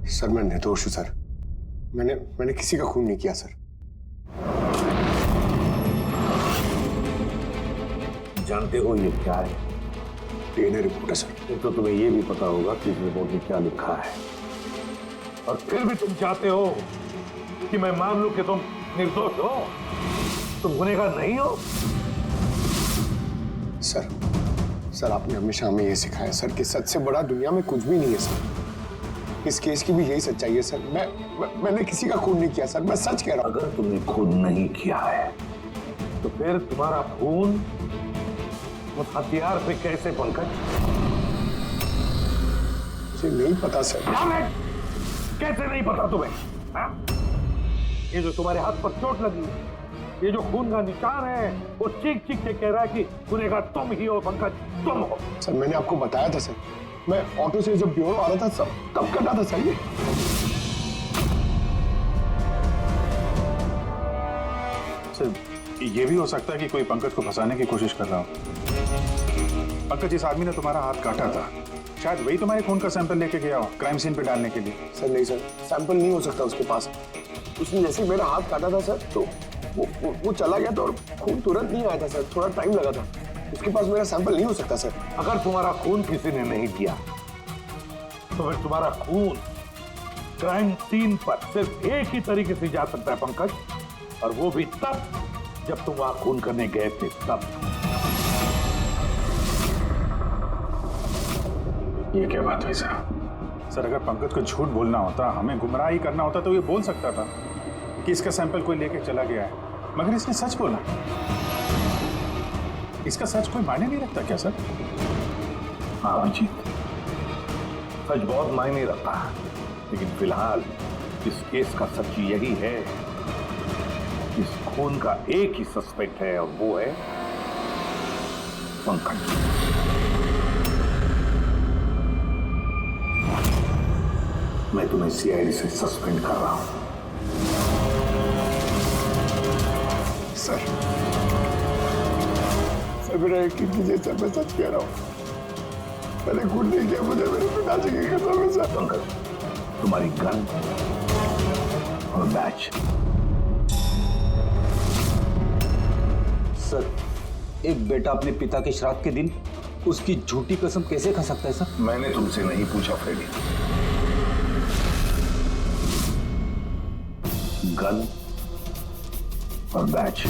Sir मैं निर्दोष हूं सर। मैंने किसी का खून नहीं किया सर। जानते हो ये क्या है? डीएनए रिपोर्ट है सर। फिर तो तुम्हें ये भी पता होगा कि इस रिपोर्ट में क्या लिखा है। और फिर भी तुम चाहते हो कि मैं मान लूं कि तुम निर्दोष हो, तुम गुनहगार नहीं हो। सर आपने हमेशा हमें ये सिखाया सर कि सच से बड़ा दुनिया में कुछ भी नहीं है सर। इस केस की भी यही सच्चाई है सर। मैंने किसी का खून नहीं किया सर, मैं सच कह रहा हूं। अगर तुमने खून नहीं किया है तो फिर तुम्हारा खून उस हथियार पे कैसे पंकज? मुझे नहीं पता सर। कैसे नहीं पता तुम्हें? हा? ये जो तुम्हारे हाथ पर चोट लगी है, ये जो खून का निशान है, वो चीख चीख के कह रहा है कि गुनहगार तुम ही हो पंकज, तुम हो। सर मैंने आपको बताया था सर, मैं ऑटो से जब ब्यूरो आ रहा था सब तब कटा था सर। सर ये भी हो सकता है कि कोई पंकज को फंसाने की कोशिश कर रहा हो। पंकज, इस आदमी ने तुम्हारा हाथ काटा था, शायद वही तुम्हारे खून का सैंपल लेके गया हो क्राइम सीन पे डालने के लिए। सर नहीं सर, सैंपल नहीं हो सकता उसके पास। उसने जैसे ही मेरा हाथ काटा था सर तो वो चला गया था और खून तुरंत नहीं आया था सर, थोड़ा टाइम लगा था। उसके पास मेरा सैंपल नहीं हो सकता सर। अगर तुम्हारा खून किसी ने नहीं दिया तो फिर तुम्हारा खून क्राइम सीन पर सिर्फ एक ही तरीके से जा सकता है पंकज, और वो भी तब जब तुम वहां खून करने गए थे तब। ये क्या बात हुई साहब? सर अगर पंकज को झूठ बोलना होता, हमें गुमराह ही करना होता तो ये बोल सकता था कि इसका सैंपल कोई लेके चला गया है, मगर इसने सच बोला। इसका सच कोई मायने नहीं रखता क्या सर? हाँ अभिजीत, सच बहुत मायने रखता है, लेकिन फिलहाल इस केस का सच यही है, इस खून का एक ही सस्पेक्ट है और वो है पंकज। मैं तुम्हें सीआईडी से सस्पेंड कर रहा हूं। सर मेरा यकीन कीजिए सर, मैं सच कह रहा हूं। मैंने खून नहीं किया, मुझे मेरे पिताजी की कसम है सर। पंकज, तुम्हारी गन और बैच। सर एक बेटा अपने पिता के श्राद्ध के दिन उसकी झूठी कसम कैसे खा सकता है सर? मैंने तुमसे नहीं पूछा फ्रेडी। गन और बैच।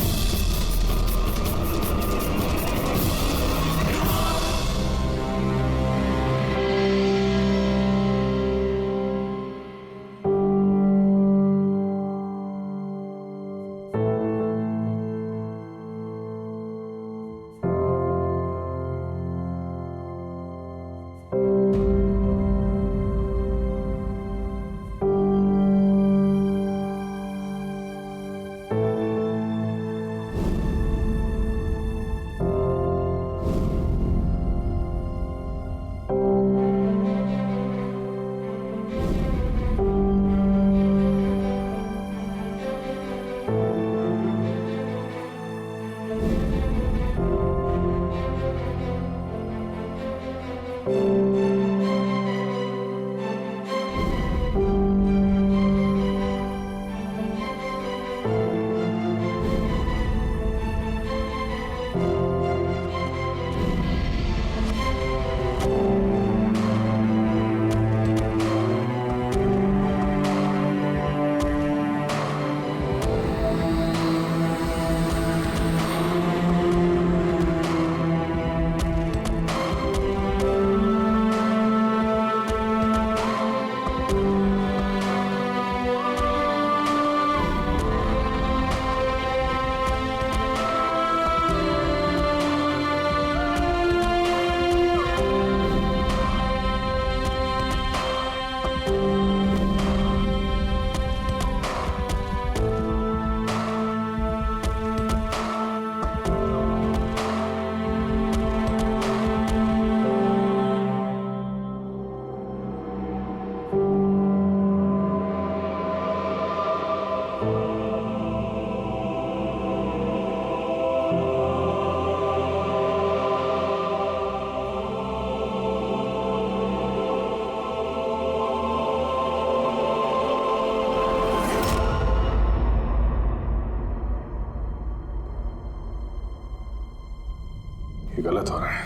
गलत हो रहा है,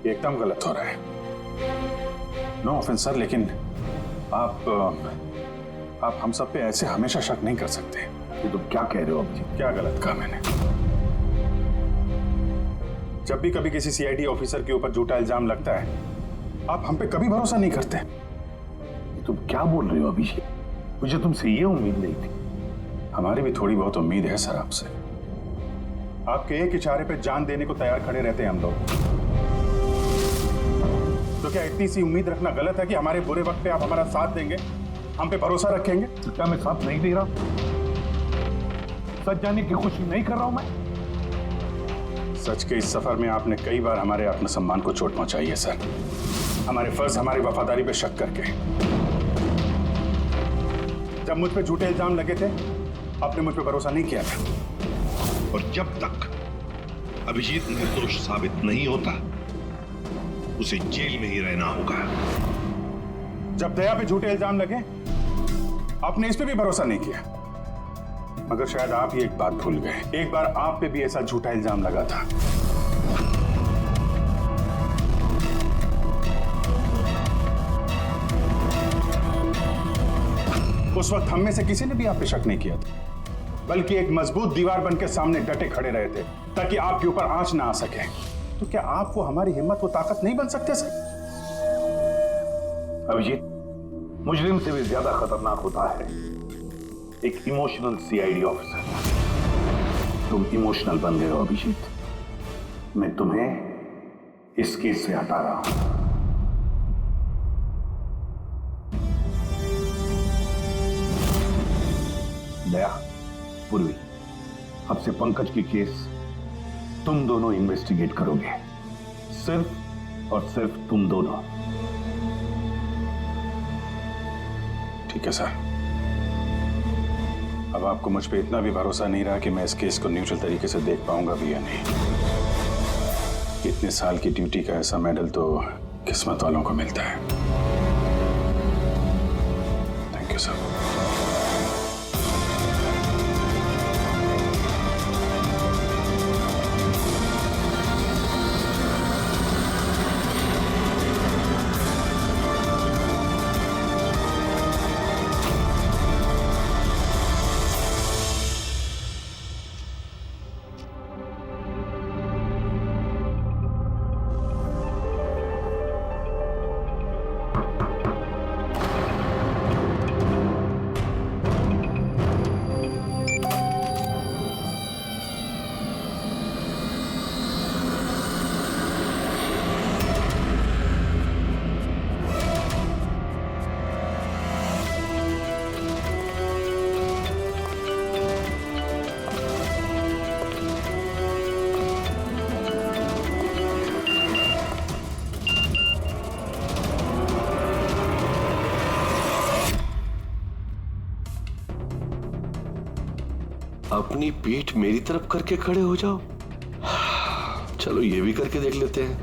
एकदम गलत हो रहा है। नो ऑफेंस सर, लेकिन आप हम सब पे ऐसे हमेशा शक नहीं कर सकते। ये तुम क्या कह रहे हो अभिजीत? क्या गलत कहा मैंने? जब भी कभी किसी सीआईडी ऑफिसर के ऊपर झूठा इल्जाम लगता है, आप हम पे कभी भरोसा नहीं करते। ये तुम क्या बोल रहे हो अभिजीत? मुझे तुमसे ये उम्मीद नहीं थी। हमारी भी थोड़ी बहुत उम्मीद है सर आपसे। आपके एक इशारे पे जान देने को तैयार खड़े रहते हैं हम लोग। तो क्या इतनी सी उम्मीद रखना गलत है कि हमारे बुरे वक्त पे आप हमारा साथ देंगे, हम पे भरोसा रखेंगे? तो क्या मैं साथ नहीं दे रहा? सच जाने की कोशिश नहीं कर रहा हूं मैं? सच के इस सफर में आपने कई बार हमारे आत्मसम्मान को चोट पहुंचाई है सर, हमारे फर्ज, हमारी वफादारी पे शक करके। जब मुझ पे झूठे इल्जाम लगे थे, आपने मुझ पे भरोसा नहीं किया था। और जब तक अभिजीत निर्दोष साबित नहीं होता, उसे जेल में ही रहना होगा। जब दया पे झूठे इल्जाम लगे, आपने इस पे भी भरोसा नहीं किया। मगर शायद आप ही एक बात भूल गए, एक बार आप पे भी ऐसा झूठा इल्जाम लगा था। उस वक्त हम में से किसी ने भी आप पे शक नहीं किया था, बल्कि एक मजबूत दीवार बनकर सामने डटे खड़े रहे थे ताकि आपके ऊपर आंच ना आ सके। तो क्या आपको हमारी हिम्मत व ताकत नहीं बन सकते सर? अभिजीत, मुजरिम से भी ज्यादा खतरनाक होता है एक इमोशनल सीआईडी ऑफिसर। तुम इमोशनल बन गए हो अभिजीत। मैं तुम्हें इस केस से हटा रहा हूं। दया, पूर्वी, अब से पंकज की केस तुम दोनों इन्वेस्टिगेट करोगे, सिर्फ और सिर्फ तुम दोनों। ठीक है सर। अब आपको मुझ पे इतना भी भरोसा नहीं रहा कि मैं इस केस को न्यूट्रल तरीके से देख पाऊंगा भी या नहीं। इतने साल की ड्यूटी का ऐसा मेडल तो किस्मत वालों को मिलता है। Thank you sir. अपनी पीठ मेरी तरफ करके खड़े हो जाओ। चलो ये भी करके देख लेते हैं।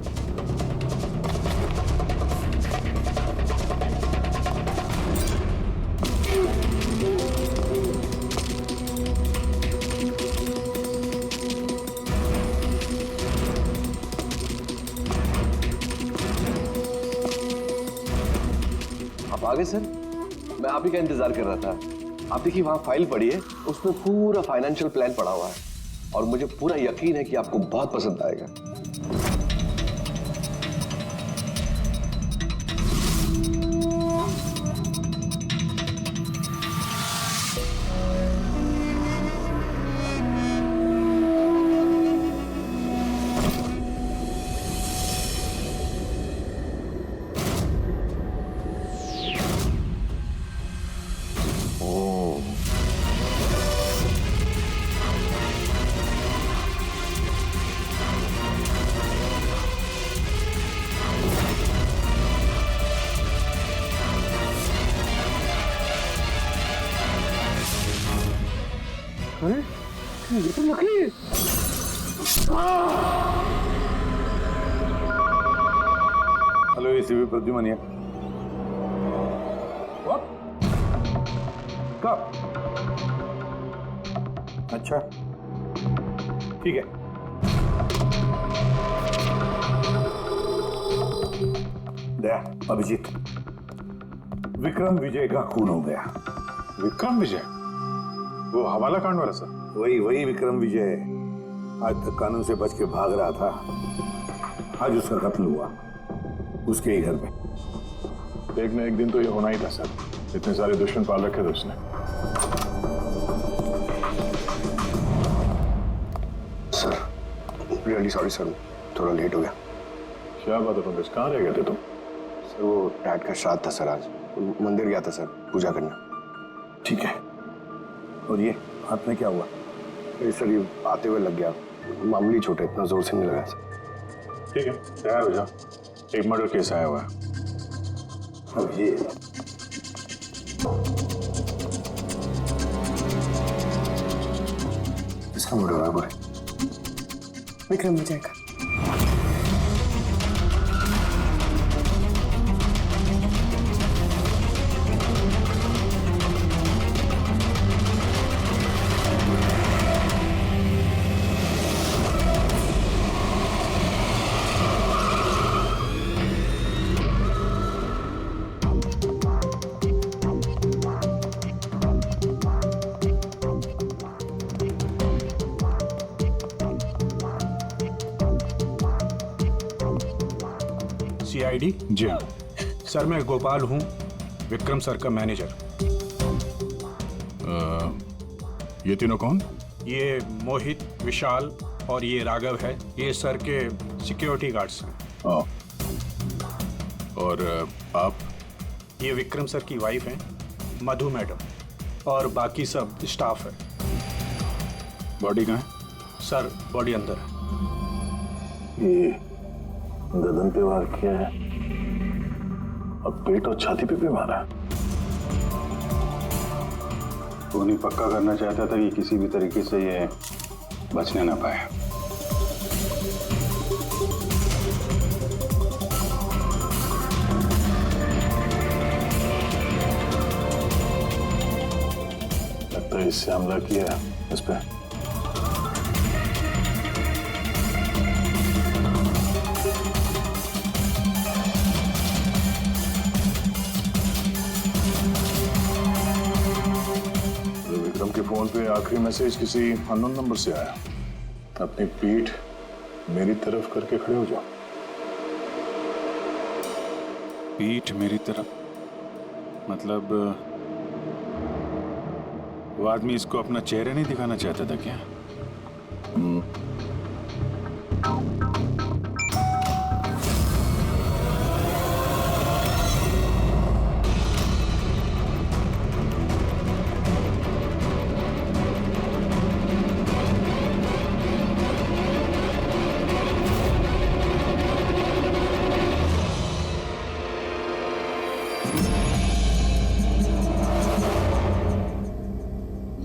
आप आ गए सर? मैं आप ही का इंतजार कर रहा था। आप देखिए वहां फाइल पड़ी है, उसमें पूरा फाइनेंशियल प्लान पड़ा हुआ है और मुझे पूरा यकीन है कि आपको बहुत पसंद आएगा। अरे ये तो नकली है। हेलो एसीपी प्रद्युमन है। कब? अच्छा ठीक है। दया, अभिजीत, विक्रम विजय का खून हो गया। विक्रम विजय? वो हवाला कांड वाला सर? वही विक्रम विजय आज तक कानून से बच के भाग रहा था। आज उसका कत्ल हुआ उसके ही घर में। एक न एक दिन तो ये होना ही था सर। इतने सारे दुश्मन पाल रखे थे उसने। सर रियली सॉरी सर, थोड़ा लेट हो गया। क्या बात है पंकज, कहाँ रह गए थे तुम? सर वो डैड का श्राद्ध था सर, आज मंदिर गया था सर पूजा करने। ठीक है, और ये हाथ में क्या हुआ? अरे सर ये आते हुए लग गया, मामूली चोट है, इतना जोर से नहीं लगा सर। ठीक है, तैयार हो जाओ, एक मर्डर केस आया हुआ है। अब ये इसका मर्डर है बोले? विक्रम विजय का। सीआईडी? जी हाँ। सर मैं गोपाल हूँ, विक्रम सर का मैनेजर। ये तीनों कौन? ये मोहित, विशाल और ये राघव है, ये सर के सिक्योरिटी गार्ड्स हैं। और आप? ये विक्रम सर की वाइफ हैं, मधु मैडम, और बाकी सब स्टाफ है। बॉडी कहाँ है? सर बॉडी अंदर है। ये गर्दन पे वार किया है, अब पेट और छाती पे भी मारा है। वो नहीं पक्का करना चाहता था कि किसी भी तरीके से ये बचने ना पाए। लगता है इससे हमला किया इस पे। विक्रम के फोन पे आखिरी मैसेज किसी अननोन नंबर से आया। अपनी पीठ मेरी तरफ करके खड़े हो जाओ। पीठ मेरी तरफ मतलब वो आदमी इसको अपना चेहरा नहीं दिखाना चाहता था क्या?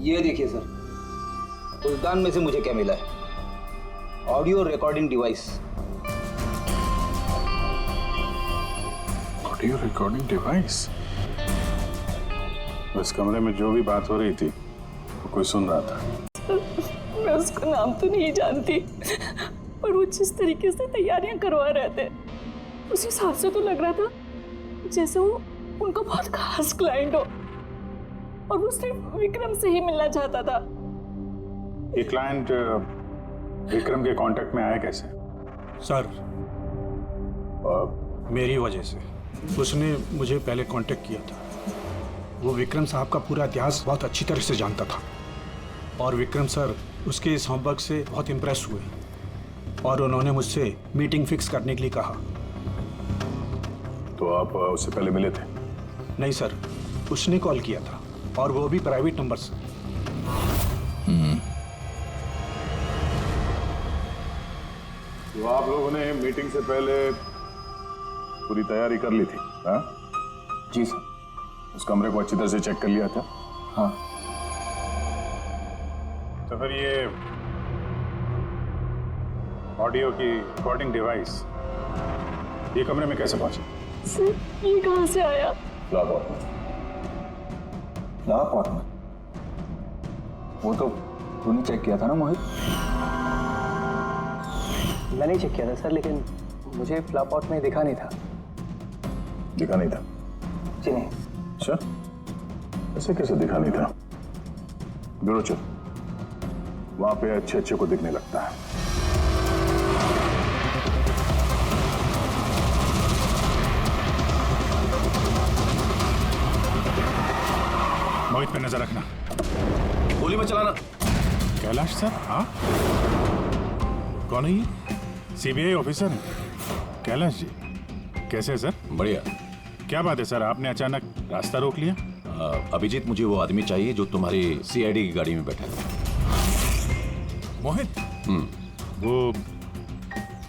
ये देखिए सर, उस दान में से मुझे क्या मिला है? Audio recording device. Audio recording device? इस कमरे में जो भी बात हो रही थी वो कोई सुन रहा था। मैं उसका नाम तो नहीं जानती, पर वो जिस तरीके से तैयारियां करवा रहे थे उस हिसाब से तो लग रहा था जैसे वो उनका बहुत खास क्लाइंट हो और वो सिर्फ विक्रम से ही मिलना चाहता था। ये क्लाइंट विक्रम के कांटेक्ट में आया कैसे? सर मेरी वजह से। उसने मुझे पहले कांटेक्ट किया था। वो विक्रम साहब का पूरा इतिहास बहुत अच्छी तरह से जानता था और विक्रम सर उसके इस होमवर्क से बहुत इम्प्रेस हुए और उन्होंने मुझसे मीटिंग फिक्स करने के लिए कहा। तो आप उससे पहले मिले थे? नहीं सर, उसने कॉल किया था और वो भी प्राइवेट नंबर से। तो आप लोगों ने मीटिंग से पहले पूरी तैयारी कर ली थी? हाँ जी सर। उस कमरे को अच्छी तरह से चेक कर लिया था? हाँ। तो फिर ये ऑडियो की रिकॉर्डिंग डिवाइस ये कमरे में कैसे पहुंची? सर ये कहाँ से आया? लापॉट में? वो तो तूने चेक किया था ना मोहित? मैंने चेक किया था सर, लेकिन मुझे फ्लापॉट में दिखा नहीं था। दिखा नहीं था? जी नहीं। अच्छा, ऐसे कैसे दिखा नहीं था? ब्यूरो चल, वहां पे अच्छे अच्छे को दिखने लगता है। मोहित पे नजर रखना। गोली में चलाना। कैलाश सर? हाँ, कौन है ये? सीबीआई ऑफिसर है कैलाश जी। कैसे है सर? बढ़िया। क्या बात है सर, आपने अचानक रास्ता रोक लिया? अभिजीत, मुझे वो आदमी चाहिए जो तुम्हारी सीआईडी की गाड़ी में बैठा है। मोहित?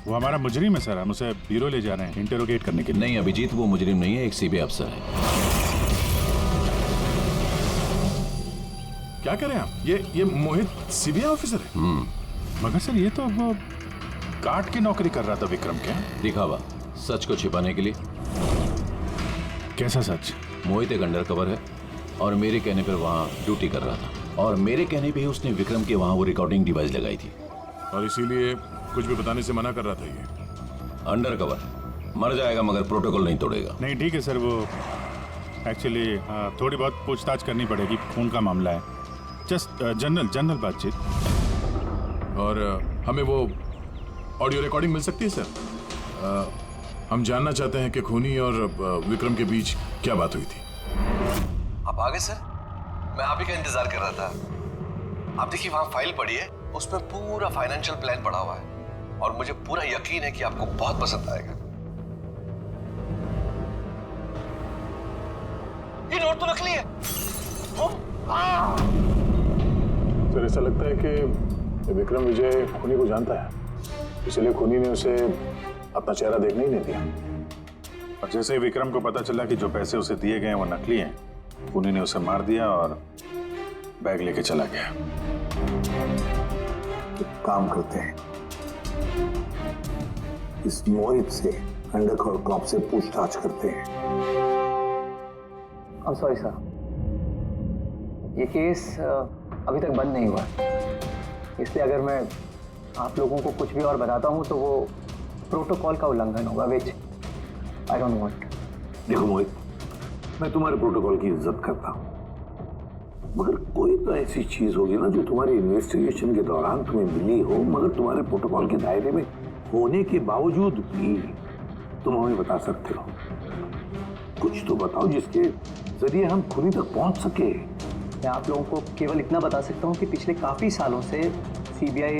वो हमारा मुजरिम है सर, हम उसे ब्यूरो ले जा रहे हैं इंटेरोगेट करने के लिए। नहीं अभिजीत, वो मुजरिम नहीं है, एक सीबीआई अफसर है। क्या कह रहे हैं आप? ये मोहित सीबीआई ऑफिसर है? मगर सर ये तो वो गार्ड की नौकरी कर रहा था विक्रम के। दिखावा, सच को छिपाने के लिए। कैसा सच? मोहित एक अंडरकवर है और मेरे कहने पर वहाँ ड्यूटी कर रहा था, और मेरे कहने पे ही उसने विक्रम के वहाँ वो रिकॉर्डिंग डिवाइस लगाई थी, और इसीलिए कुछ भी बताने से मना कर रहा था ये। अंडरकवर मर जाएगा मगर प्रोटोकॉल नहीं तोड़ेगा। नहीं ठीक है सर, वो एक्चुअली थोड़ी बहुत पूछताछ करनी पड़ेगी, खून का मामला है, जस्ट जनरल बातचीत। और हमें वो ऑडियो रिकॉर्डिंग मिल सकती है सर? हम जानना चाहते हैं कि खूनी और विक्रम के बीच क्या बात हुई थी। आप आ गए सर? मैं आप ही का इंतजार कर रहा था। आप देखिए वहां फाइल पड़ी है, उसमें पूरा फाइनेंशियल प्लान पड़ा हुआ है, और मुझे पूरा यकीन है कि आपको बहुत पसंद आएगा। ये नोट तो नकली है। सर ऐसा लगता है कि विक्रम विजय खूनी को जानता है, इसलिए खूनी ने उसे अपना चेहरा देखने ही नहीं दिया। और जैसे ही विक्रम को पता चला कि जो पैसे उसे दिए गए हैं वो नकली हैं, खूनी ने उसे मार दिया और बैग लेके चला गया। एक काम करते हैं, इस मोहित से अंडरकवर कॉप से पूछताछ करते हैं। सॉरी सर, ये केस अभी तक बंद नहीं हुआ, इसलिए अगर मैं आप लोगों को कुछ भी और बताता हूँ तो वो प्रोटोकॉल का उल्लंघन होगा, विच आई डोंट वांट। देखो मोहित, मैं तुम्हारे प्रोटोकॉल की इज्जत करता हूँ, मगर कोई तो ऐसी चीज होगी ना जो तुम्हारी इन्वेस्टिगेशन के दौरान तुम्हें मिली हो, मगर तुम्हारे प्रोटोकॉल के दायरे में होने के बावजूद भी तुम हमें बता सकते हो। कुछ तो बताओ जिसके जरिए हम खूनी तक पहुंच सके। मैं आप लोगों को केवल इतना बता सकता हूँ कि पिछले काफ़ी सालों से सीबीआई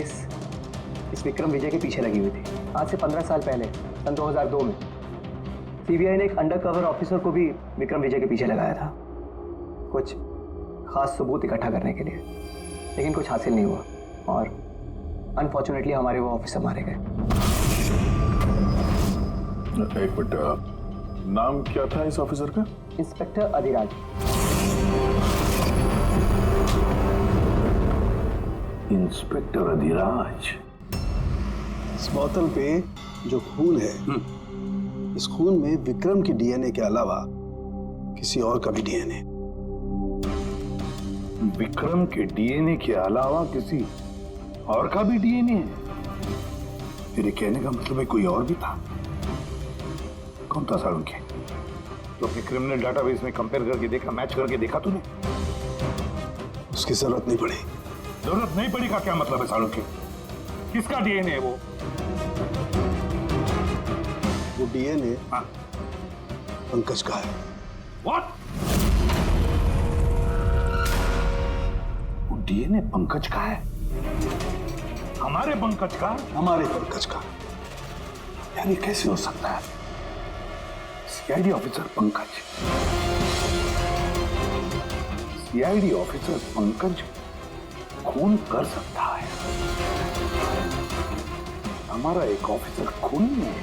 इस विक्रम विजय के पीछे लगी हुई थी। आज से 15 साल पहले सन 2002 में सीबीआई ने एक अंडरकवर ऑफिसर को भी विक्रम विजय के पीछे लगाया था, कुछ खास सबूत इकट्ठा करने के लिए, लेकिन कुछ हासिल नहीं हुआ और अनफॉर्चुनेटली हमारे वो ऑफिसर मारे गए। एक मिनट, नाम क्या था इस ऑफिसर का? इंस्पेक्टर अधिराज। इंस्पेक्टर अधिराज। इस बोतल पे जो खून है, इस खून में विक्रम की डीएनए के अलावा किसी और का भी डीएनए। विक्रम के डीएनए के अलावा किसी और का भी डीएनए है? मेरे कहने का मतलब है कोई और भी था। कौन था सारुण के? तो अपने क्रिमिनल डाटाबेस में कंपेयर करके देखा, मैच करके देखा तूने? उसकी जरूरत नहीं पड़ी। जरूरत नहीं पड़ी का क्या मतलब है सारुण के? किसका डीएनए है वो? वो डीएनए पंकज का है। व्हाट? वो डीएनए पंकज का है? हमारे पंकज का? हमारे पंकज का। यार ये कैसे हो सकता है? CID officer Pankaj, CID officer Pankaj खून कर सकता है? हमारा एक ऑफिसर खून है।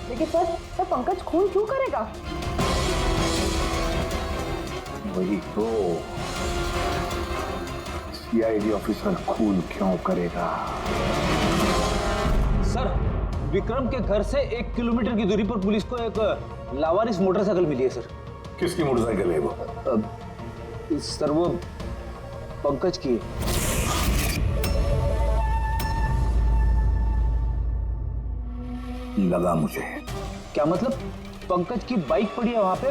लेकिन सर पंकज खून क्यों करेगा? वही तो, सीआईडी ऑफिसर खून क्यों करेगा? सर, विक्रम के घर से 1 किलोमीटर की दूरी पर पुलिस को एक लावारिस मोटरसाइकिल मिली है सर। किसकी मोटरसाइकिल है वो? सर वो पंकज की है। लगा मुझे। क्या मतलब? पंकज की बाइक पड़ी है वहां पे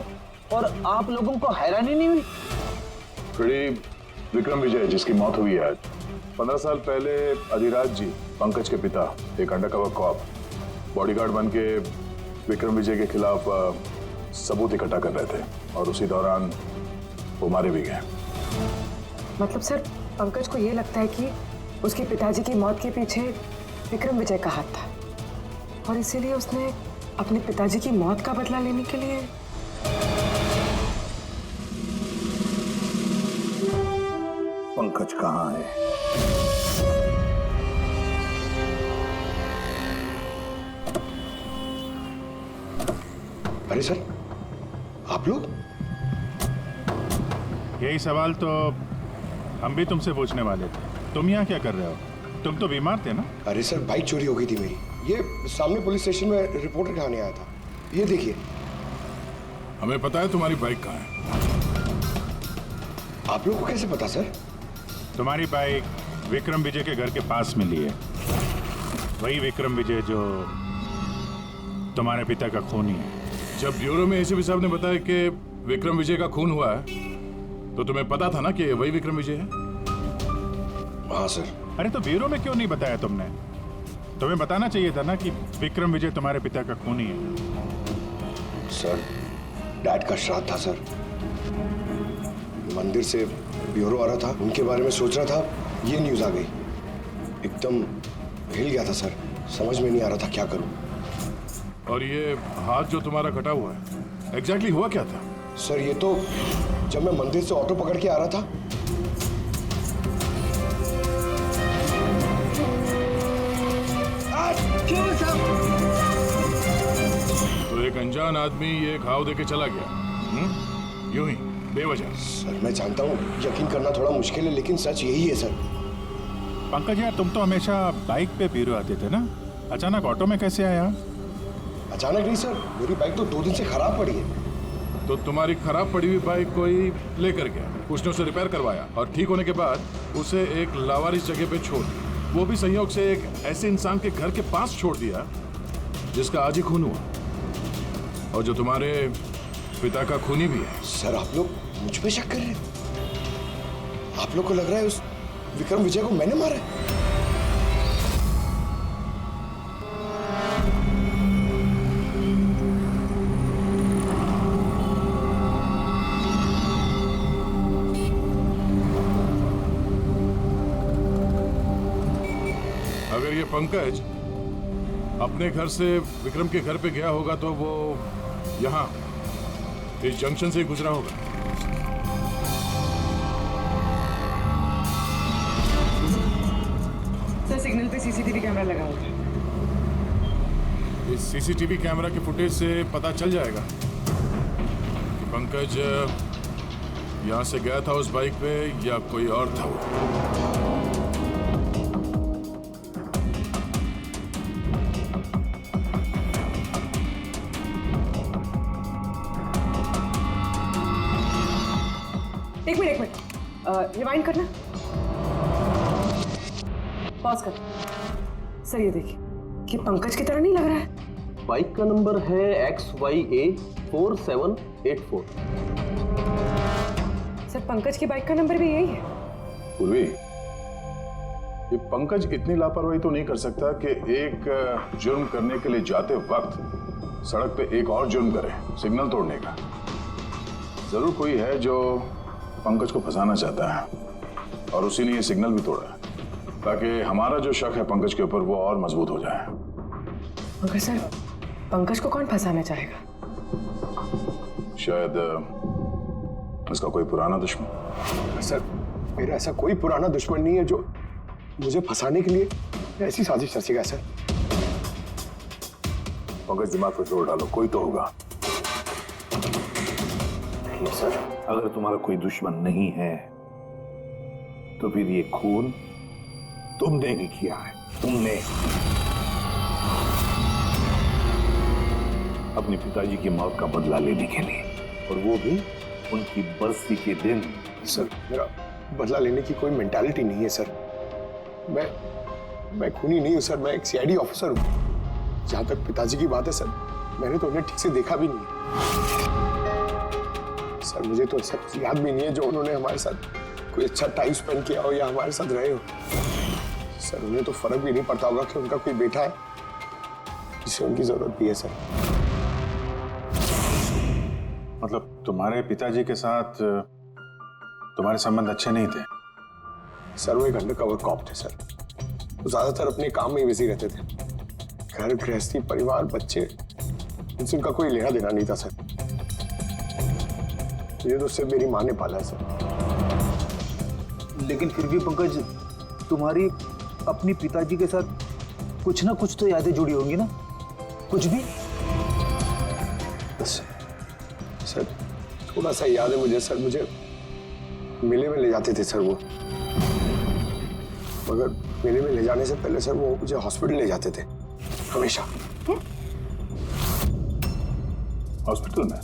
और आप लोगों को हैरानी नहीं हुई? विक्रम विजय जिसकी मौत हुई है आज, 15 साल पहले अधिराज जी, पंकज के पिता, एक अंडरकवर कॉप, बॉडीगार्ड बन के विक्रम विजय के खिलाफ सबूत इकट्ठा कर रहे थे और उसी दौरान वो मारे भी गए। मतलब सर, पंकज को ये लगता है कि उसके पिताजी की मौत के पीछे विक्रम विजय का हाथ था और इसीलिए उसने अपने पिताजी की मौत का बदला लेने के लिए। पंकज कहाँ है? अरे सर, आप लोग? यही सवाल तो हम भी तुमसे पूछने वाले थे। तुम यहाँ क्या कर रहे हो? तुम तो बीमार थे ना? अरे सर, बाइक चोरी हो गई थी मेरी। ये सामने पुलिस स्टेशन में रिपोर्टर कराने आया था। ये देखिए। हमें पता है तुम्हारी बाइक कहाँ है। आप लोगों को कैसे पता सर? तुम्हारी बाइक विक्रम विजय के घर के पास मिली है। वही विक्रम विजय जो तुम्हारे पिता का खूनी है। जब ब्यूरो में एसीपी साहब ने बताया कि विक्रम विजय का खून हुआ है तो तुम्हें पता था ना कि वही विक्रम विजय है? हाँ सर। अरे तो ब्यूरो में क्यों नहीं बताया तुमने? तुम्हें बताना चाहिए था ना कि विक्रम विजय तुम्हारे पिता का खूनी है। सर, डैड का श्राद्ध था सर। मंदिर से ब्यूरो आ रहा था, उनके बारे में सोच रहा था, ये न्यूज आ गई। एकदम हिल गया था सर, समझ में नहीं आ रहा था क्या करूं। और ये हाथ जो तुम्हारा कटा हुआ है, एग्जैक्टली हुआ क्या था? सर, ये तो जब मैं मंदिर से ऑटो पकड़ के आ रहा था, तो एक अनजान आदमी ये घाव देके चला गया, यूं ही बेवजह। सर, मैं जानता हूँ यकीन करना थोड़ा मुश्किल है, लेकिन सच यही है सर। पंकज यार, तुम तो हमेशा बाइक पे ब्यूरो आते थे ना, अचानक ऑटो में कैसे आया? अचानक नहीं सर, मेरी बाइक तो 2 दिन से खराब पड़ी है। तो तुम्हारी खराब पड़ी हुई बाइक कोई लेकर गया, उसने उसे रिपेयर करवाया और ठीक होने के बाद उसे एक लावारिस जगह पे छोड़ दिया। वो भी संयोग से एक ऐसे इंसान के घर के पास छोड़ दिया जिसका आज ही खून हुआ और जो तुम्हारे पिता का खूनी भी है। सर, आप लोग मुझ पे शक कर रहे हैं? आप लोग को लग रहा है उस विक्रम विजय को मैंने मारा है? अगर ये पंकज अपने घर से विक्रम के घर पे गया होगा तो वो यहाँ इस जंक्शन से ही गुजरा होगा। सर, सिग्नल पे सीसीटीवी कैमरा लगा हुआ है। इस सीसीटीवी कैमरा के फुटेज से पता चल जाएगा कि पंकज यहाँ से गया था उस बाइक पे या कोई और था। एक मिनट रिवाइंड करना, पॉज कर। सर, ये देखिए, कि पंकज की तरह नहीं लग रहा है। बाइक का नंबर है XYA 4784। सर, पंकज की बाइक का नंबर भी यही है। पूर्वी, ये पंकज इतनी लापरवाही तो नहीं कर सकता कि एक जुर्म करने के लिए जाते वक्त सड़क पे एक और जुर्म करे, सिग्नल तोड़ने का। जरूर कोई है जो पंकज को फंसाना चाहता है और उसी ने ये सिग्नल भी तोड़ा ताकि हमारा जो शक है पंकज के ऊपर वो और मजबूत हो जाए। मगर सर, पंकज को कौन फंसाना चाहेगा? शायद इसका कोई पुराना दुश्मन। सर, मेरा ऐसा कोई पुराना दुश्मन नहीं है जो मुझे फंसाने के लिए ऐसी साजिश रचेगा। सर, पंकज, दिमाग पर जोर डालो, कोई तो होगा। नहीं सर, अगर तुम्हारा कोई दुश्मन नहीं है तो फिर ये खून तुमने ही किया है। तुमने अपने पिताजी की मौत का बदला लेने के लिए, और वो भी उनकी बरसी के दिन। सर, मेरा बदला लेने की कोई मेंटालिटी नहीं है सर। मैं खूनी नहीं हूं सर, मैं एक CID ऑफिसर हूं। जहां तक पिताजी की बात है सर, मैंने तो उन्हें ठीक से देखा भी नहीं। सर मुझे तो ऐसा कुछ याद भी नहीं है जो उन्होंने हमारे साथ कोई अच्छा टाइम स्पेंड किया हो या हमारे साथ रहे हो। सर उन्हें तो फर्क भी नहीं पड़ता होगा कि उनका कोई बेटा है जिसे उनकी जरूरत भी है। सर मतलब तुम्हारे पिताजी के साथ तुम्हारे संबंध अच्छे नहीं थे? सर वो एक अंडरकवर कॉप थे सर। वो ज्यादातर अपने काम में ही बिजी रहते थे। घर गृहस्थी परिवार बच्चे इनसे उनका कोई लेना देना नहीं था सर। ये तो सिर्फ मेरी माँ ने पाला है सर। लेकिन फिर भी पंकज, तुम्हारी अपनी पिताजी के साथ कुछ ना कुछ तो यादें जुड़ी होंगी ना? कुछ भी? बस सर थोड़ा सा याद है मुझे सर। मुझे मेले में ले जाते थे सर वो, मगर मेले में ले जाने से पहले सर वो मुझे हॉस्पिटल ले जाते थे हमेशा। हॉस्पिटल में?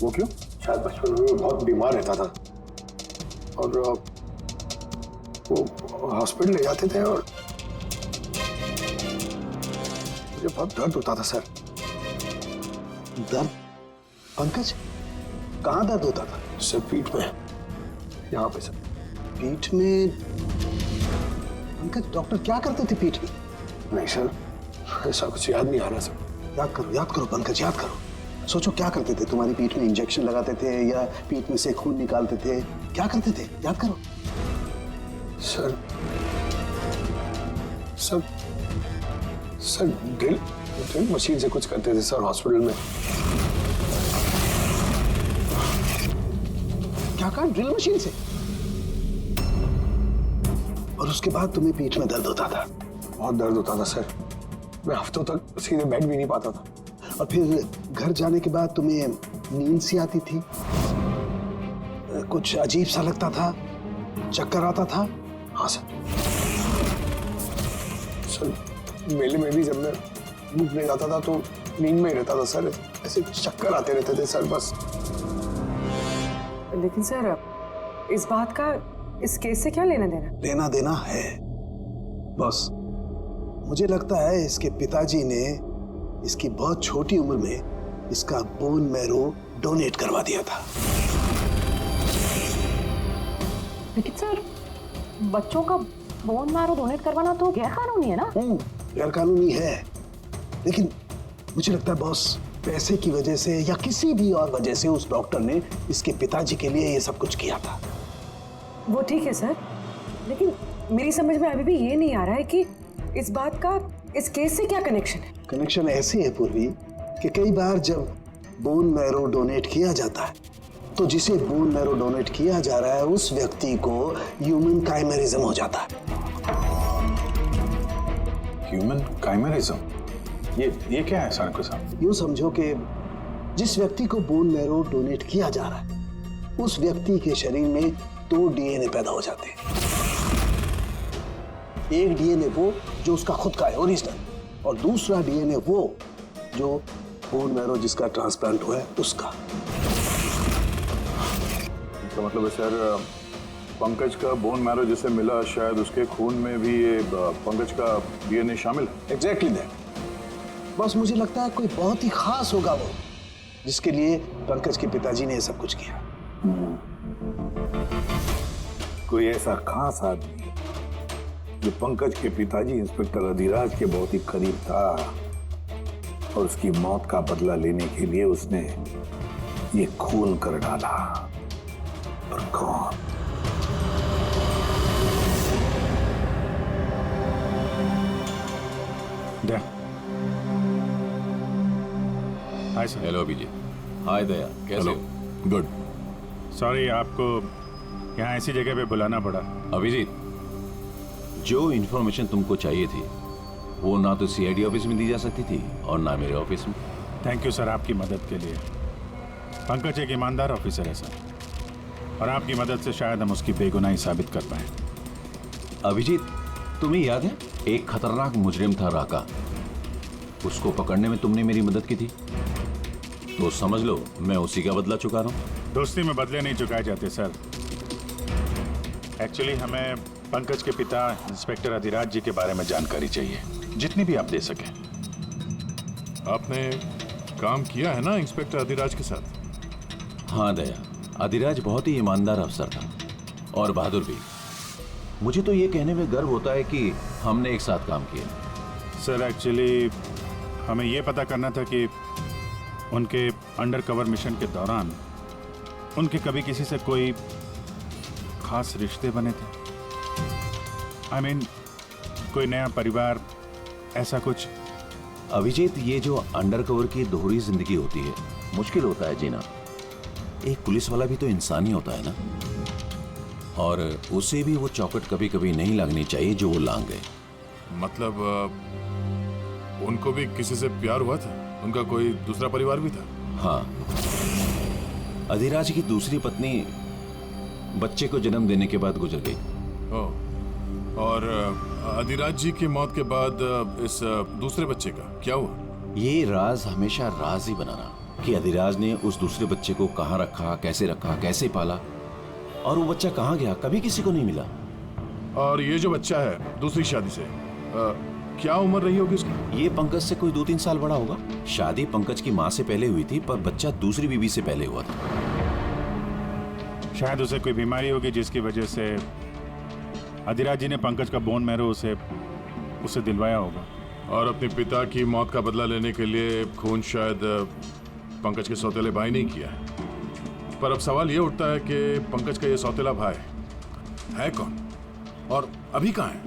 वो क्यों? शायद बचपन में वो बहुत बीमार रहता था और वो हॉस्पिटल ले जाते थे और मुझे बहुत दर्द होता था सर। दर्द? पंकज, कहाँ दर्द होता था? सर पीठ में, यहाँ पे सर। पीठ में? पंकज, डॉक्टर क्या करते थे पीठ में? नहीं सर ऐसा कुछ याद नहीं आ रहा सर। याद करो पंकज, याद करो। सोचो क्या करते थे? तुम्हारी पीठ में इंजेक्शन लगाते थे या पीठ में से खून निकालते थे? क्या करते थे? याद करो। Sir sir sir drill machine से कुछ करते थे सर हॉस्पिटल में। क्या कहा? ड्रिल मशीन से? और उसके बाद तुम्हें पीठ में दर्द होता था? बहुत दर्द होता था सर। मैं हफ्तों तक सीधे बैठ भी नहीं पाता था। और फिर घर जाने के बाद तुम्हें नींद सी आती थी? कुछ अजीब सा लगता था? चक्कर आता था? हाँ सर। सर मेले में भी जब मैं घूमने जाता था तो नींद में ही रहता था सर। ऐसे चक्कर आते रहते थे सर बस। लेकिन सर इस बात का इस केस से क्या लेना देना? लेना देना है बस। मुझे लगता है इसके पिताजी ने इसकी बहुत छोटी उम्र में इसका बोन मैरो डोनेट करवा दिया था। लेकिन सर बच्चों का बोन मैरो डोनेट करवाना तो गैर कानूनी है ना? गैर कानूनी है, लेकिन मुझे लगता है बॉस पैसे की वजह से या किसी भी और वजह से उस डॉक्टर ने इसके पिताजी के लिए ये सब कुछ किया था। वो ठीक है सर, लेकिन मेरी समझ में अभी भी ये नहीं आ रहा है कि इस बात का इस केस से क्या कनेक्शन है? कनेक्शन ऐसे है पूर्वी कि कई बार जब बोन मैरो डोनेट किया जाता है तो जिसे बोन मैरो डोनेट किया जा रहा है उस व्यक्ति को ह्यूमन काइमेरिज्म हो जाता है। ह्यूमन काइमेरिज्म? ये क्या है सर के साथ? यूं समझो कि जिस व्यक्ति को बोन मैरो डोनेट किया जा रहा है उस व्यक्ति के शरीर में 2 डीएनए पैदा हो जाते हैं। एक डीएनए वो जो उसका खुद का है ओरिजिनल, और दूसरा डीएनए वो जो बोन मैरो जिसका ट्रांसप्लांट हुआ है उसका। तो मतलब सर पंकज का बोन मैरो जिसे मिला शायद उसके खून में भी ये पंकज का डीएनए शामिल है। Exactly that. बस मुझे लगता है कोई बहुत ही खास होगा वो जिसके लिए पंकज के पिताजी ने ये सब कुछ किया। कोई ऐसा खास आदमी जो पंकज के पिताजी इंस्पेक्टर अधिराज के बहुत ही करीब था और उसकी मौत का बदला लेने के लिए उसने ये खून कर डाला। पर कौन? Hi sir. हेलो अभिजीत। हाय दया, कैसे हो? गुड। सॉरी आपको यहाँ ऐसी जगह पे बुलाना पड़ा। अभिजीत, जो इन्फॉर्मेशन तुमको चाहिए थी वो ना तो सीआईडी ऑफिस में दी जा सकती थी और ना मेरे ऑफिस में। थैंक यू सर आपकी मदद के लिए। पंकज एक ईमानदार ऑफिसर है सर, और आपकी मदद से शायद हम उसकी बेगुनाही साबित कर पाए। अभिजीत, तुम्हें याद है एक खतरनाक मुजरिम था राका, उसको पकड़ने में तुमने मेरी मदद की थी, तो समझ लो मैं उसी का बदला चुका रहा हूं। दोस्ती में बदले नहीं चुकाए जाते सर। एक्चुअली हमें पंकज के पिता इंस्पेक्टर अधिराज जी के बारे में जानकारी चाहिए, जितनी भी आप दे सकें। आपने काम किया है ना इंस्पेक्टर अधिराज के साथ? हाँ दया, अधिराज बहुत ही ईमानदार अफसर था और बहादुर भी। मुझे तो ये कहने में गर्व होता है कि हमने एक साथ काम किया। सर एक्चुअली हमें ये पता करना था कि उनके अंडर कवर मिशन के दौरान उनके कभी किसी से कोई खास रिश्ते बने थे। आई मीन कोई नया परिवार, ऐसा कुछ। अभिजीत, ये जो अंडरकवर की दोहरी जिंदगी होती है, मुश्किल होता है जीना। एक पुलिस वाला भी तो इंसान ही होता है ना, और उसे भी वो चौकट कभी कभी नहीं लगनी चाहिए जो वो लांग गए। मतलब उनको भी किसी से प्यार हुआ था? उनका कोई दूसरा परिवार भी था? हाँ, अधिराज की दूसरी पत्नी बच्चे को जन्म देने के बाद गुजर गई। और अधिराज जी की मौत के बाद इस दूसरे बच्चे का क्या हुआ? ये राज हमेशा राज ही बना रहा कि अधिराज ने उस दूसरे बच्चे को कहाँ रखा, कैसे पाला, और वो बच्चा कहाँ गया, कभी किसी को नहीं मिला। और ये जो बच्चा है दूसरी शादी से, क्या उम्र रही होगी उसकी? ये पंकज से कोई 2-3 साल बड़ा होगा। शादी पंकज की माँ से पहले हुई थी, पर बच्चा दूसरी बीवी से पहले हुआ था। शायद उसे कोई बीमारी होगी जिसकी वजह से अधिराज जी ने पंकज का बोन मैरो उसे दिलवाया होगा। और अपने पिता की मौत का बदला लेने के लिए खून शायद पंकज के सौतेले भाई नहीं किया है। पर अब सवाल ये उठता है कि पंकज का ये सौतेला भाई है कौन और अभी कहाँ है?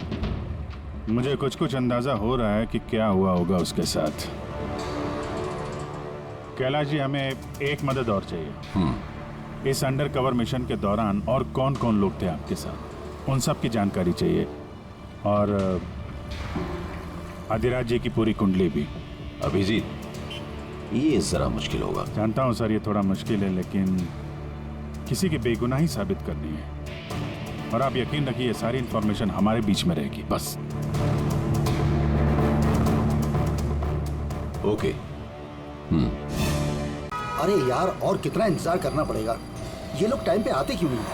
मुझे कुछ अंदाजा हो रहा है कि क्या हुआ होगा उसके साथ। कैलाश जी, हमें एक मदद और चाहिए। इस अंडर कवर मिशन के दौरान और कौन कौन लोग थे आपके साथ, उन सब की जानकारी चाहिए, और अधिराज जी की पूरी कुंडली भी। अभिजीत, ये जरा मुश्किल होगा। जानता हूँ सर, ये थोड़ा मुश्किल है, लेकिन किसी की बेगुनाही साबित करनी है, और आप यकीन रखिए सारी इंफॉर्मेशन हमारे बीच में रहेगी, बस। ओके। अरे यार, और कितना इंतजार करना पड़ेगा? ये लोग टाइम पे आते क्यों नहीं?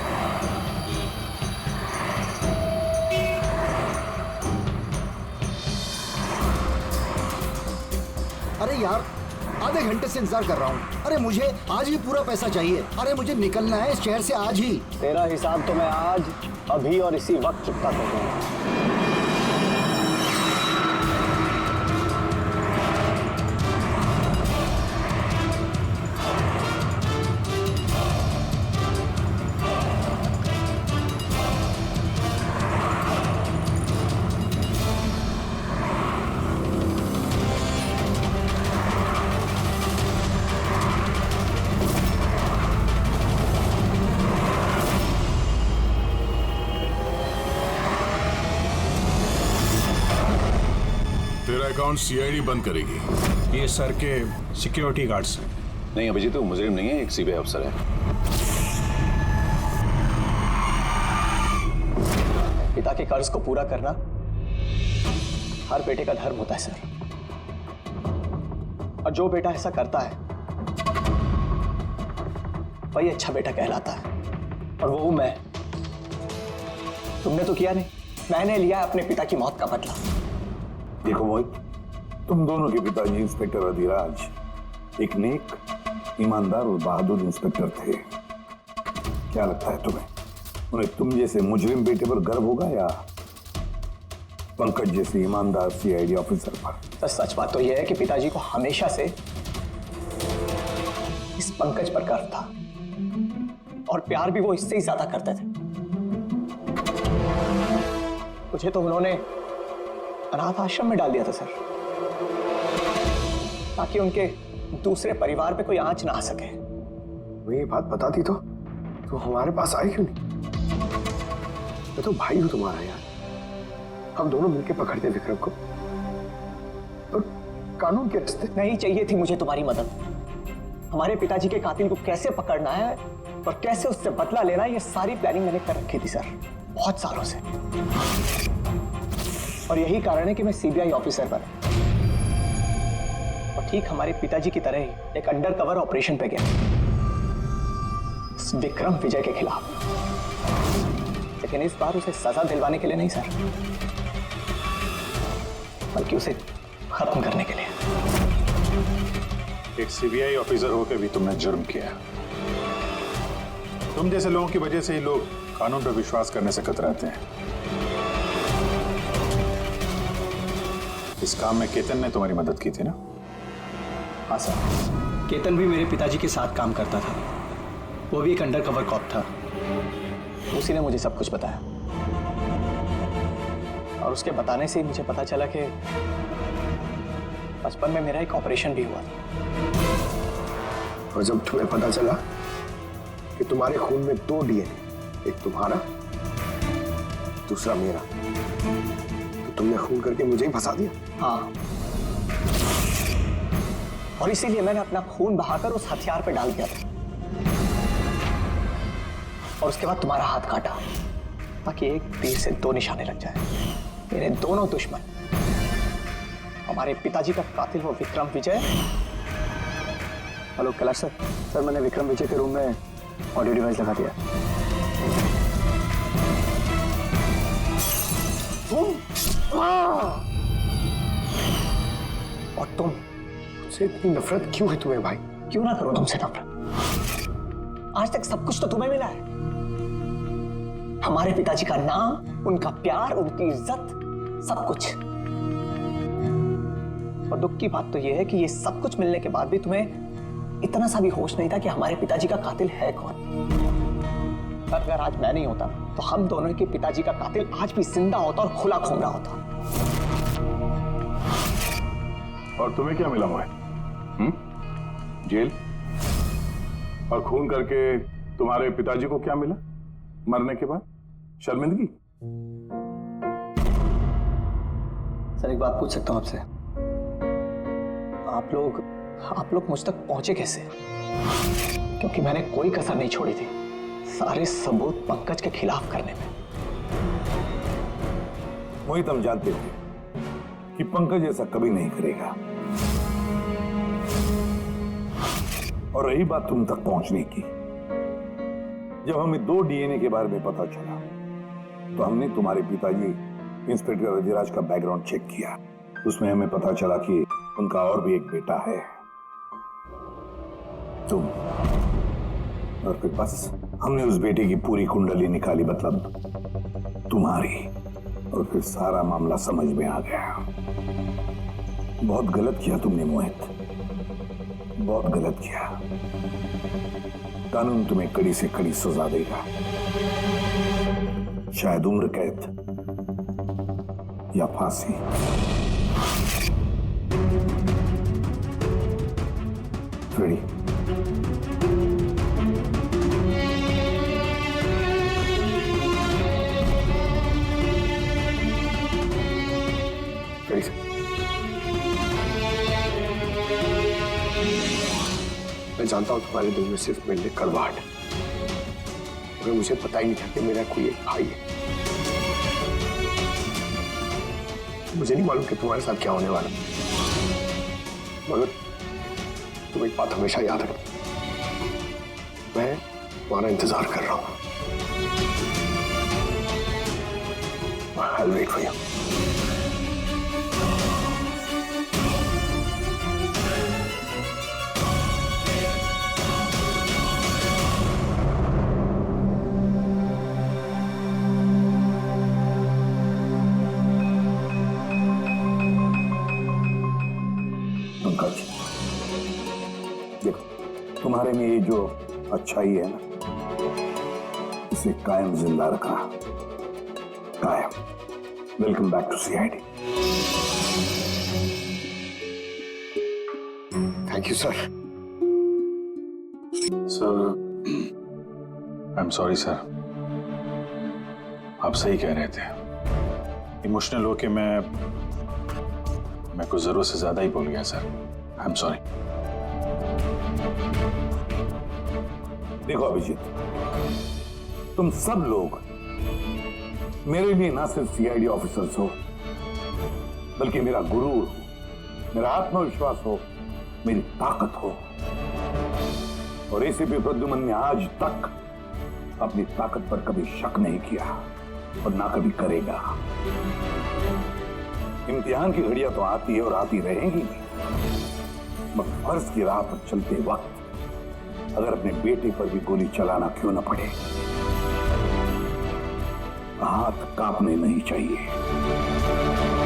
अरे यार, आधे घंटे से इंतजार कर रहा हूँ। अरे मुझे आज ही पूरा पैसा चाहिए। अरे मुझे निकलना है इस शहर से आज ही। तेरा हिसाब तो मैं आज, अभी और इसी वक्त चुकता कर दूंगा। तेरा अकाउंट सीआईडी बंद करेगी। ये सर के सिक्योरिटी गार्ड्स हैं। नहीं अभिजीत, तो मुजरिम नहीं है, एक सीबीआई अफसर है। पिता के कर्ज को पूरा करना हर बेटे का धर्म होता है सर, और जो बेटा ऐसा करता है वही अच्छा बेटा कहलाता है, और वो हूं मैं। तुमने तो किया नहीं, मैंने लिया अपने पिता की मौत का बदला। देखो मोहित, तुम दोनों के पिताजी इंस्पेक्टर अधिराज एक नेक, ईमानदार और बहादुर इंस्पेक्टर थे। क्या लगता है तुम्हें, उन्हें तुम जैसे मुजरिम बेटे पर गर्व होगा या पंकज जैसे ईमानदार सीआईडी ऑफिसर पर? सच बात तो यह है कि पिताजी को हमेशा से इस पंकज पर गर्व था, और प्यार भी वो इससे ही ज्यादा करते थे। मुझे तो उन्होंने अनाथ आश्रम में डाल दिया था सर, ताकि उनके दूसरे परिवार पे कोई आंच ना आ सके। वो ये बात बताती तो हमारे पास आई क्यों नहीं? मैं तो भाई हूं तुम्हारा यार, हम दोनों मिलके पकड़ते विक्रम को, तो कानून के रास्ते। नहीं चाहिए थी मुझे तुम्हारी मदद। हमारे पिताजी के कातिल को कैसे पकड़ना है और कैसे उससे बदला लेना है, ये सारी प्लानिंग मैंने कर रखी थी सर, बहुत सालों से। और यही कारण है कि मैं सीबीआई ऑफिसर बना, और ठीक हमारे पिताजी की तरह ही एक अंडर कवर ऑपरेशन पे गया विक्रम विजय के खिलाफ। लेकिन इस बार उसे सजा दिलवाने के लिए नहीं सर, बल्कि उसे खत्म करने के लिए। एक सीबीआई ऑफिसर होकर भी तुमने जुर्म किया। तुम जैसे लोगों की वजह से ही लोग कानून पर विश्वास करने से कतराते हैं। इस काम में केतन ने तुम्हारी मदद की थी ना? हाँ सर, केतन भी मेरे पिताजी के साथ काम करता था। वो भी एक अंडरकवर कॉप था। उसी ने मुझे सब कुछ बताया और उसके बताने से ही मुझे पता चला कि बचपन में मेरा एक ऑपरेशन भी हुआ था। और जब तुम्हें पता चला कि तुम्हारे खून में 2 डीएनए, एक तुम्हारा दूसरा मेरा, तो तुमने खून करके मुझे ही फंसा दिया। हाँ, और इसीलिए मैंने अपना खून बहाकर उस हथियार पे डाल दिया था और उसके बाद तुम्हारा हाथ काटा ताकि एक तीर से 2 निशाने लग जाए। मेरे दोनों दुश्मन, हमारे पिताजी का कातिल वो विक्रम विजय। हेलो कैलाश सर, मैंने विक्रम विजय के रूम में ऑडियो डिवाइस लगा दिया। और तुम, मुझसे इतनी नफरत क्यों है तुम्हें भाई? क्यों ना करो तुमसे नफरत? आज तक सब कुछ तो तुम्हें मिला है। हमारे पिताजी का नाम, उनका प्यार, उनकी इज्जत, सब कुछ। और दुख की बात तो यह है कि ये सब कुछ मिलने के बाद भी तुम्हें इतना सा भी होश नहीं था कि हमारे पिताजी का कातिल है कौन। अगर आज मैं नहीं होता तो हम दोनों के पिताजी का कातिल आज भी जिंदा होता और खुला घूम रहा होता। और तुम्हें क्या मिला मोहित? जेल? और खून करके तुम्हारे पिताजी को क्या मिला मरने के बाद? शर्मिंदगी? सर एक बात पूछ सकता हूं आपसे? आप लोग मुझ तक पहुंचे कैसे? क्योंकि मैंने कोई कसर नहीं छोड़ी थी सारे सबूत पंकज के खिलाफ करने में। मोहित, हम जानते थे कि पंकज ऐसा कभी नहीं करेगा। और रही बात तुम तक पहुंचने की, जब हमें 2 डीएनए के बारे में पता चला तो हमने तुम्हारे पिताजी इंस्पेक्टर रजिराज का बैकग्राउंड चेक किया। उसमें हमें पता चला कि उनका और भी एक बेटा है, तुम। और फिर बस हमने उस बेटे की पूरी कुंडली निकाली, मतलब तुम्हारी। और फिर सारा मामला समझ में आ गया। बहुत गलत किया तुमने मोहित, बहुत गलत किया। कानून तुम्हें कड़ी से कड़ी सजा देगा, शायद उम्र कैद या फांसी। रेडी? मैं जानता हूं तुम्हारे दिल में सिर्फ मेरे लिए कड़वाहट है, मगर मुझे पता ही नहीं था कि मेरा कोई एक भाई है। मुझे नहीं मालूम कि तुम्हारे साथ क्या होने वाला, मगर तुम एक बात हमेशा याद रखना, मैं तुम्हारा इंतजार कर रहा हूं। I'll wait for you. देखो, तुम्हारे में ये जो अच्छाई है ना, इसे कायम जिंदा रखना, कायम। Welcome back to CID. Thank you sir. Sir, I am sorry sir. आप सही कह रहे थे। इमोशनल होके मैं कुछ जरूरत से ज्यादा ही बोल गया सर। I am sorry. देखो अभिजीत, तुम सब लोग मेरे लिए ना सिर्फ सीआईडी ऑफिसर्स हो, बल्कि मेरा गुरूर हो, मेरा आत्मविश्वास हो, मेरी ताकत हो। और एसीपी प्रद्युमन ने आज तक अपनी ताकत पर कभी शक नहीं किया और ना कभी करेगा। इम्तिहान की घड़ियां तो आती है और आती रहेंगी, मगर फर्ज की राह पर चलते वक्त अगर अपने बेटे पर भी गोली चलाना क्यों न पड़े, हाथ कांपने नहीं चाहिए।